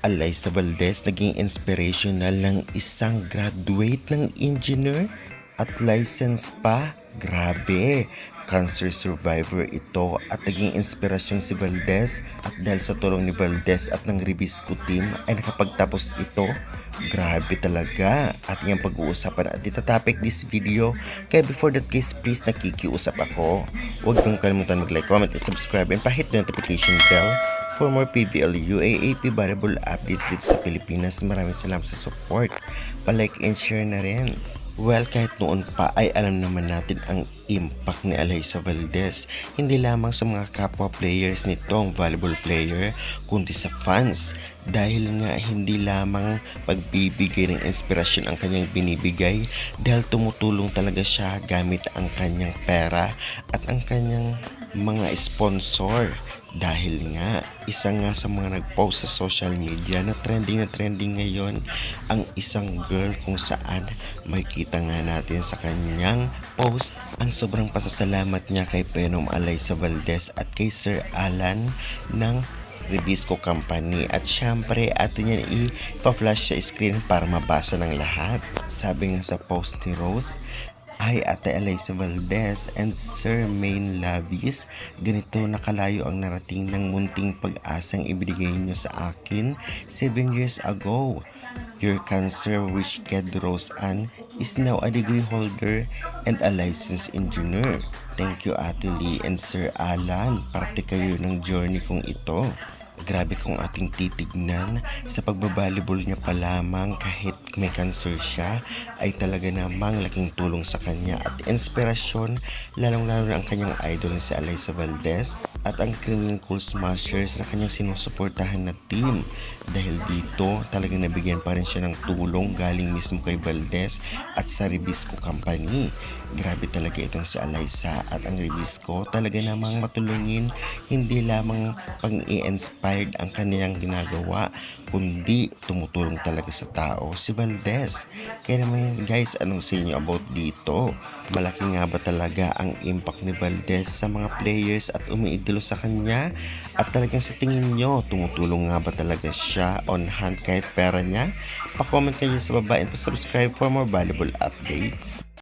Alyssa Valdez naging inspirational ng isang graduate ng engineer at license pa. Grabe! Cancer survivor ito at naging inspirasyon si Valdez at dahil sa tulong ni Valdez at ng Ribisco team ay nakapagtapos ito. Grabe talaga ating ang pag-uusapan at itatopic this video. Kaya before that guys, please nakikiusap ako. Huwag niyong kalimutan mag-like, comment, and subscribe and pa-hit the notification bell for more PBL UAAP variable updates dito sa Pilipinas. Maraming salamat sa support. Pa-like and share na rin. Well, kahit noon pa ay alam naman natin ang impact ni Alyssa Valdez. Hindi lamang sa mga kapwa players nitong volleyball player, kundi sa fans. Dahil nga hindi lamang pagbibigay ng inspirasyon ang kanyang binibigay, dahil tumutulong talaga siya gamit ang kanyang pera at ang kanyang mga sponsor. Dahil nga, isa nga sa mga nag-post sa social media na trending ngayon ang isang girl kung saan makikita nga natin sa kanyang post ang sobrang pasasalamat niya kay Phenom Alyssa Valdez at kay Sir Alan ng Ribisco Company. At syempre atin yan ipa-flash sa screen para mabasa ng lahat. Sabi nga sa post ni Rose, "Hi Ate Alyssa Valdez and Sir Main Lavis, ganito nakalayo ang narating ng munting pag-asang ibinigay niyo sa akin 7 years ago. Your cancer wish kid Rose Ann is now a degree holder and a licensed engineer. Thank you Ate Lee and Sir Alan, parte kayo ng journey kong ito." Grabe kung ating titignan sa pagbabalibol niya pa lamang kahit may cancer siya ay talaga namang laking tulong sa kanya at inspirasyon, lalong-lalo na ang kanyang idol na si Alyssa Valdez at ang Criminal Cool Smashers na kanyang sinusuportahan na team. Dahil dito talagang nabigyan pa rin siya ng tulong galing mismo kay Valdez at sa Ribisco Company. Grabe talaga itong si Alyssa at ang Ribisco talaga namang matulungin, hindi lamang pang-i-inspired ang kanyang ginagawa kundi tumutulong talaga sa tao si Valdez. Kaya naman guys, anong sa inyo about dito? Malaki nga ba talaga ang impact ni Valdez sa mga players at umiidolo sa kanya? At talagang sa tingin nyo, tumutulong nga ba talaga siya on hand kahit pera niya? Pa-comment kayo sa baba and pa-subscribe for more valuable updates.